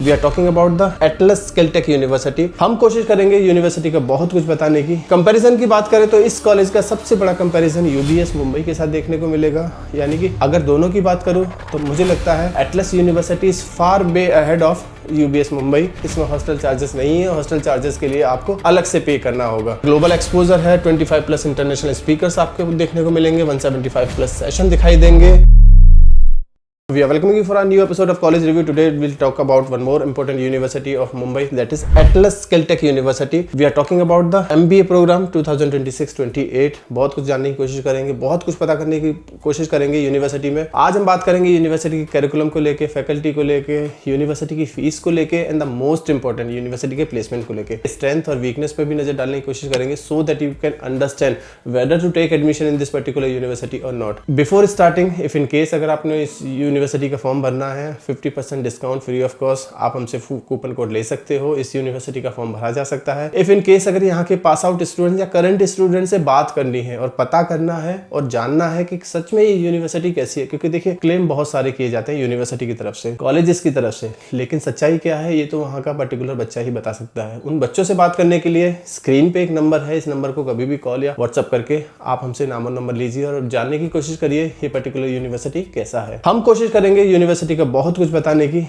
We are talking about the Atlas SkillTech University. हम कोशिश करेंगे यूनिवर्सिटी का बहुत कुछ बताने की। कंपैरिजन की बात करें तो इस कॉलेज का सबसे बड़ा कंपैरिजन यूबीएस मुंबई के साथ देखने को मिलेगा। यानी कि अगर दोनों की बात करूं तो मुझे लगता है Atlas university is far way ahead of UBS Mumbai. इसमें हॉस्टल चार्जेस नहीं है, हॉस्टल चार्जेस के लिए आपको अलग से पे करना होगा। ग्लोबल एक्सपोजर है, 25 प्लस इंटरनेशनल स्पीकर्स आपको देखने को मिलेंगे, 175 प्लस सेशन दिखाई देंगे। We are welcoming you for a new episode of College Review. Today we'll talk about one more important university of Mumbai, that is Atlas Skilltech University. We are talking about the MBA program 2026-28. बहुत कुछ जानने की कोशिश करेंगे, बहुत कुछ पता करने की कोशिश करेंगे यूनिवर्सिटी में। आज हम बात करेंगे यूनिवर्सिटी के करिकुलम को लेके, फैकल्टी को लेके, यूनिवर्सिटी की फीस को लेके and the most important university के प्लेसमेंट को लेके, स्ट्रेंथ और वीकनेस पे भी नजर डालने की कोशिश करेंगे so that you can understand whether to take admission in this particular university और not. Before starting, if in case अगर आपने इस यूनिवर्सिटी का फॉर्म भरना है, 50% डिस्काउंट फ्री ऑफ कॉस्ट, आप हमसे कूपन कोड ले सकते हो। इस यूनिवर्सिटी का फॉर्म भरा जा सकता है। इफ इन केस अगर यहाँ के पास आउट स्टूडेंट या करंट स्टूडेंट से बात करनी है और पता करना है और जानना है कि सच में ये यूनिवर्सिटी कैसी है, क्योंकि देखिए क्लेम बहुत सारे किए जाते हैं यूनिवर्सिटी की तरफ से, कॉलेजेस की तरफ से, लेकिन सच्चाई क्या है ये तो वहाँ का पर्टिकुलर बच्चा ही बता सकता है। उन बच्चों से बात करने के लिए स्क्रीन पे एक नंबर है, इस नंबर को कभी भी कॉल या व्हाट्सअप करके आप हमसे नाम और नंबर लीजिए और जानने की कोशिश करिए ये पर्टिकुलर यूनिवर्सिटी कैसा है। हम कोशिश करेंगे यूनिवर्सिटी का बहुत कुछ बताने की।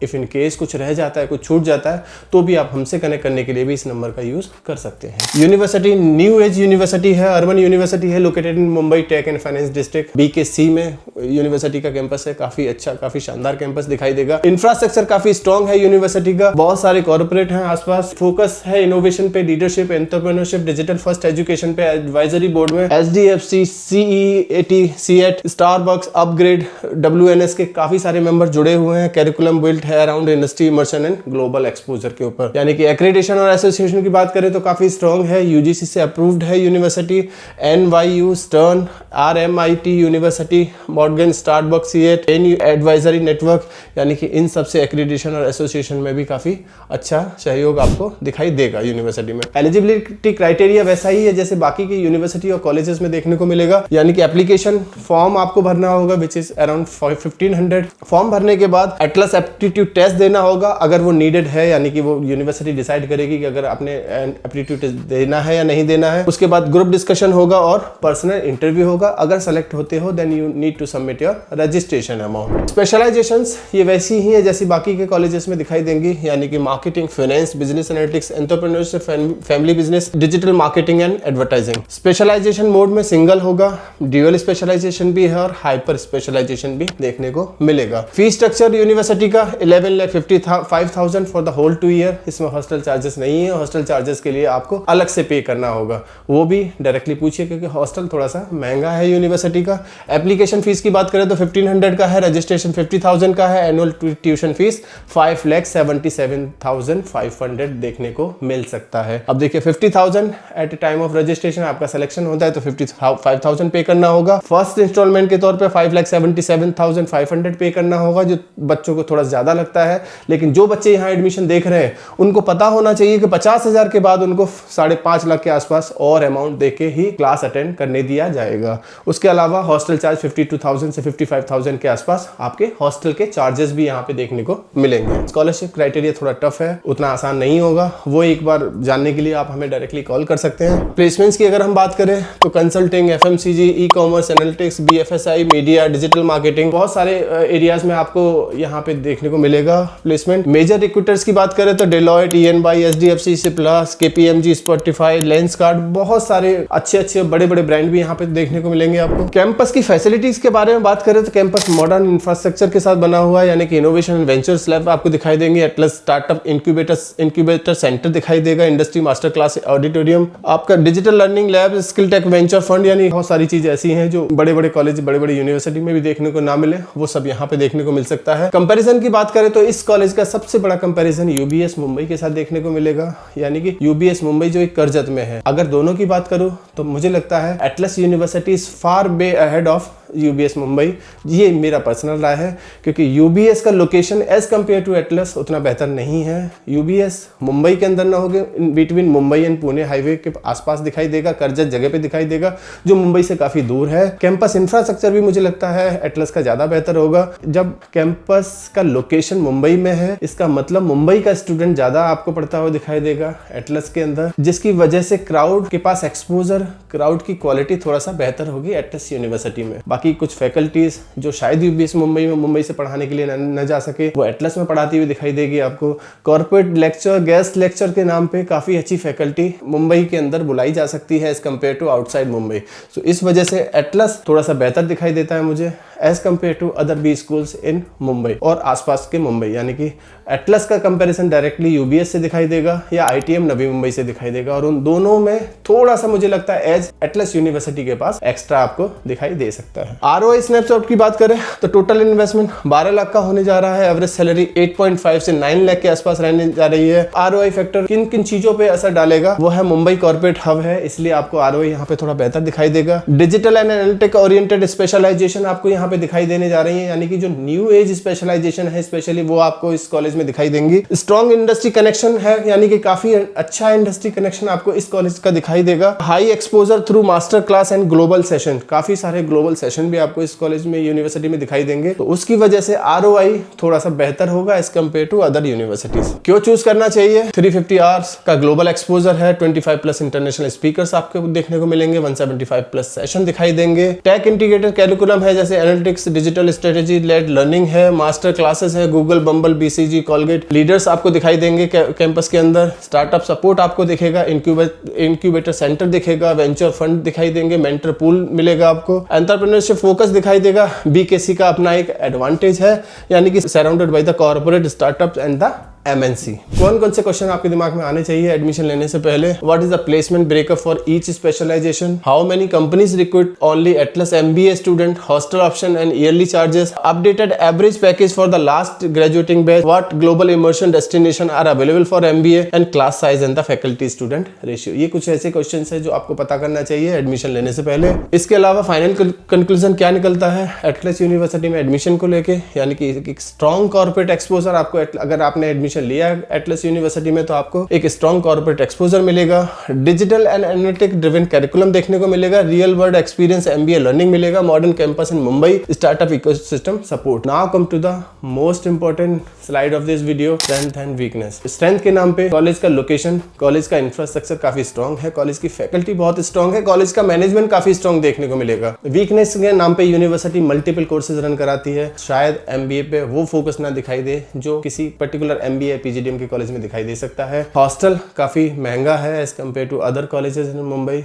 इफ इन केस कुछ रह जाता है, कुछ छूट जाता है, तो भी आप हमसे कनेक्ट करने के लिए भी इस नंबर का यूज कर सकते हैं। यूनिवर्सिटी न्यू एज यूनिवर्सिटी है, अर्बन यूनिवर्सिटी है, located in Mumbai tech and finance district BKC में यूनिवर्सिटी का कैंपस है। काफी अच्छा, काफी शानदार कैंपस दिखाई देगा। इंफ्रास्ट्रक्चर काफी स्ट्रॉन्ग है यूनिवर्सिटी का, बहुत सारे कॉर्पोरेट हैं आसपास। फोकस है इनोवेशन पे, leadership, entrepreneurship, digital first education पे। एडवाइजरी बोर्ड में SDFC, CEAT, CET, Starbucks, upgrade, WNS के काफी सारे मेंबर जुड़े हुए हैं। करिकुलम बिल्ट है around industry immersion and global exposure के ऊपर। यानी कि एक्रेडिटेशन और एसोसिएशन की बात करें तो काफी स्ट्रॉन्ग है, UGC से अप्रूव्ड है university. NYU, stern, RMIT university, Morgan, Starbucks, CET, advisory network, यानी कि इन सब से एक्रेडिटेशन और एसोसिएशन में भी काफी अच्छा सहयोग आपको दिखाई देगा यूनिवर्सिटी में। एलिजिबिलिटी क्राइटेरिया वैसा ही है जैसे बाकी की यूनिवर्सिटी और कॉलेजेस में देखने को मिलेगा। यानी कि एप्लीकेशन फॉर्म आपको भरना होगा विच इज अराउंड 1500। फॉर्म भरने के बाद एटलस एप्टीट्यूड टेस्ट देना होगा अगर वो नीडेड है, यानी कि वो यूनिवर्सिटी डिसाइड करेगी कि अगर आपने एप्टीट्यूड टेस्ट देना है या नहीं देना है। उसके बाद ग्रुप डिस्कशन होगा और पर्सनल इंटरव्यू होगा। अगर सेलेक्ट होते हो then you need to submit your registration amount. Specialisations ये वैसी ही है जैसी बाकी के कॉलेजेस में दिखाई देंगी, यानी कि marketing, finance, business analytics, entrepreneurship, family business, digital marketing and advertising. Specialisation mode में सिंगल होगा, ड्यूअल स्पेशलाइजेशन भी है और हाइपर स्पेशलाइजेशन भी देखने को मिलेगा। फीस स्ट्रक्चर यूनिवर्सिटी का 11,55,000 फॉर द होल 2 ईयर। इसमें हॉस्टल चार्जेस नहीं है, हॉस्टल चार्जेस के लिए आपको अलग से पे करना होगा, वो भी डायरेक्टली पूछिए क्योंकि हॉस्टल थोड़ा सा महंगा है यूनिवर्सिटी का। एप्लीकेशन फीस की बात करें तो 1500 का है, रजिस्ट्रेशन 50,000 का है, एनुअल ट्यूशन फीस 5,77,500 देखने को मिल सकता है। अब देखिए 50,000 एट टाइम ऑफ रजिस्ट्रेशन आपका सिलेक्शन होता है तो 55,000 पे करना होगा। फर्स्ट इंस्टॉलमेंट के तौर पे 5,77,500 पे करना होगा, जो बच्चों को थोड़ा ज्यादा लगता है। लेकिन जो बच्चे यहाँ एडमिशन देख रहे हैं उनको पता होना चाहिए कि 50,000 के बाद उनको 5.5 लाख के आसपास और अमाउंट देके ही क्लास अटेंड करने दिया जाएगा। उसके अलावा हॉस्टल चार्ज 52,000 से 55,000 के आसपास आपके हॉस्टल के चार्जेस भी यहाँ पे देखने को मिलेंगे। स्कॉलरशिप क्राइटेरिया थोड़ा टफ है, उतना आसान नहीं होगा, वो एक बार जानने के लिए आप हमें डायरेक्टली कॉल कर सकते हैं। प्लेसमेंट्स की अगर हम बात करें तो consulting, FMCG, e-commerce, analytics, BFSI, media, digital marketing, बहुत सारे एरियाज में आपको यहाँ पे देखने को मिलेगा प्लेसमेंट। मेजर रिक्रूटर्स की बात करें तो Deloitte, EY, SDFC, सिप्लास, KPMG, Spotify, Lenskart, बहुत सारे अच्छे बड़े ब्रांड भी यहाँ पे देखने को मिलेंगे आपको। कैंपस की फैसिलिटीज के बारे में बात करें तो कैंपस मॉडर्न इंफ्रास्ट्रक्चर के साथ बना हुआ है, यानी कि इनोवेशन एंड वेंचर्स लैब आपको दिखाई देंगे, एटलस स्टार्टअप इंक्यूबेटर सेंटर दिखाई देगा, इंडस्ट्री मास्टर क्लास ऑडिटोरियम, आपका digital learning lab, skill tech venture fund, यानी बहुत सारी चीजें ऐसी हैं जो बड़े कॉलेज, बड़े यूनिवर्सिटी में भी देखने को ना मिले, वो सब यहाँ पे देखने को मिल सकता है। कंपैरिजन की बात करें तो इस कॉलेज का सबसे बड़ा कंपैरिजन यूबीएस मुंबई के साथ देखने को मिलेगा, यानी कि यूबीएस मुंबई जो एक कर्जत में है। अगर दोनों की बात करूं तो मुझे लगता है Atlas university is far way ahead of UBS Mumbai. ये मेरा पर्सनल राय है, क्योंकि यूबीएस का location as compare to Atlas उतना बेहतर नहीं है। यूबीएस मुंबई के अंदर ना होगे, between Mumbai and Pune highway के आसपास दिखाई देगा, कर्जत जगह पे दिखाई देगा, जो मुंबई से काफ़ी दूर है। कैंपस इंफ्रास्ट्रक्चर भी मुझे लगता है एटलस का ज़्यादा बेहतर होगा। जब कैंपस का लोकेशन मुंबई में है, इसका मतलब मुंबई का स्टूडेंट ज़्यादा आपको पढ़ता हुआ दिखाई देगा एटलस के अंदर, जिसकी वजह से क्राउड के पास एक्सपोजर, क्राउड की क्वालिटी थोड़ा सा बेहतर होगी एटलस यूनिवर्सिटी में। बाकी कुछ फैकल्टीज जो शायद यूबीएस मुंबई से पढ़ाने के लिए न जा सके, वो एटलस में पढ़ाती हुई दिखाई देगी आपको। कॉर्पोरेट लेक्चर, गेस्ट लेक्चर के नाम पे काफ़ी अच्छी फैकल्टी मुंबई के अंदर बुलाई जा सकती है as compare to outside Mumbai. So इस वजह से एटलस थोड़ा सा बेहतर दिखाई देता है मुझे as compare to other B schools in Mumbai और आसपास के मुंबई। यानी कि एटलस का कंपैरिजन डायरेक्टली यूबीएस से दिखाई देगा या आईटीएम नवी मुंबई से दिखाई देगा, और उन दोनों में थोड़ा सा मुझे लगता है एज एटलस यूनिवर्सिटी के पास एक्स्ट्रा आपको दिखाई दे सकता है। आरओआई स्नैपशॉट की बात करें तो टोटल इन्वेस्टमेंट 12 लाख का होने जा रहा है। एवरेज सैलरी 8.5 से 9 लाख के आसपास रहने जा रही है। आरओआई फैक्टर किन किन चीजों पे असर डालेगा, वो है मुंबई कॉर्पोरेट हब है, इसलिए आपको आरओआई यहाँ पे थोड़ा बेहतर दिखाई देगा। Digital and analytic oriented specialisation आपको यहाँ पे दिखाई देने जा रही है, यानी कि जो न्यू एज स्पेशलाइजेशन है स्पेशली वो आपको इस कॉलेज में दिखाई देंगी। स्ट्रॉन्ग इंडस्ट्री कनेक्शन है, यानी कि काफी अच्छा इंडस्ट्री कनेक्शन आपको इस कॉलेज का दिखाई देगा। High exposure through master class and global session, काफी सारे ग्लोबल सेशन भी आपको इस कॉलेज में यूनिवर्सिटी में दिखाई देंगे, तो उसकी वजह से आरओआई थोड़ा सा बेहतर होगा as compare to other universities. क्यों चूज करना चाहिए? 350 आवर्स का ग्लोबल एक्सपोजर है, 25 प्लस इंटरनेशनल स्पीकर्स आपको देखने को मिलेंगे, 175 प्लस सेशन दिखाई देंगे। टेक इंटीग्रेटेड कैरिकुलम है, जैसे analytics, digital strategy led learning है, मास्टर क्लासेस है, Google, Bumble, BCG, Colgate leaders आपको दिखाई देंगे कैंपस के अंदर। स्टार्टअप सपोर्ट आपको दिखेगा, इंक्यूबेटर सेंटर दिखेगा, वेंचर फंड दिखाई देंगे, मेंटर पूल मिलेगा आपको, एंटरप्रेन्योरशिप फोकस दिखाई देगा। बीकेसी का अपना एक एडवांटेज है, यानी कि surrounded by the corporate startups and the MNC। कौन कौन से क्वेश्चन आपके दिमाग में आने चाहिए एडमिशन लेने से पहले? What is the placement breakup for each specialisation? How many companies recruit only Atlas MBA student? Hostel option and yearly charges? Updated average package for the last graduating batch? What global immersion destination are available for MBA? And class size and the faculty student ratio. ये कुछ ऐसे question है जो आपको पता करना चाहिए admission लेने से पहले। इसके अलावा फाइनल कंक्लूजन क्या निकलता है एटलस यूनिवर्सिटी में एडमिशन को लेके, यानी कि एक स्ट्रॉन्ग कॉर्पोरेट एक्सपोजर आपको, अगर आपने एडमिशन लिया एटलस यूनिवर्सिटी में तो आपको एक स्ट्रॉन्ग कॉर्पोरेट एक्सपोजर मिलेगा। Digital and analytic driven curriculum देखने को मिलेगा, real world experience MBA learning मिलेगा, modern campus in Mumbai, startup ecosystem support. Now come to the most important slide of this video, strength and weakness. Strength के नाम पे college का location, college का infrastructure काफी स्ट्रॉन्ग है, कॉलेज की faculty बहुत स्ट्रॉन्ग है, कॉलेज का मैनेजमेंट काफी स्ट्रॉन्ग देखने को मिलेगा। वीकनेस के नाम पे यूनिवर्सिटी मल्टीपल कोर्सेज रन कराती है, शायद MBA पे वो फोकस ना दिखाई दे जो किसी पर्टिकुलर MBA PGDM के कॉलेज में दिखाई दे सकता है। हॉस्टल काफी महंगा है as compare to other colleges in Mumbai.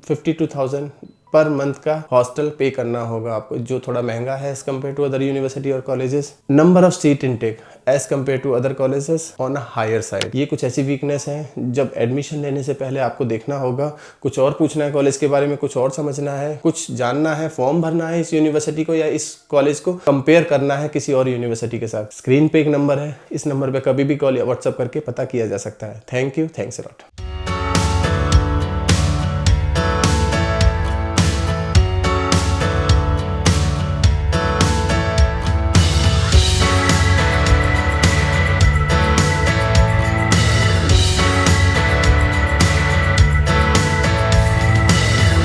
52,000 per month का हॉस्टल पे करना होगा आपको, जो थोड़ा महंगा है as compare to other university और colleges. Number of seat intake as compare to other colleges on a higher side. ये कुछ ऐसी वीकनेस है, जब एडमिशन लेने से पहले आपको देखना होगा, कुछ और पूछना है कॉलेज के बारे में, कुछ और समझना है, कुछ जानना है, फॉर्म भरना है इस यूनिवर्सिटी को या इस कॉलेज को कंपेयर करना है किसी और यूनिवर्सिटी के साथ। स्क्रीन पे एक नंबर है, इस नंबर पे कभी भी कॉल या व्हाट्सअप करके पता किया जा सकता है। Thank you, thanks a lot.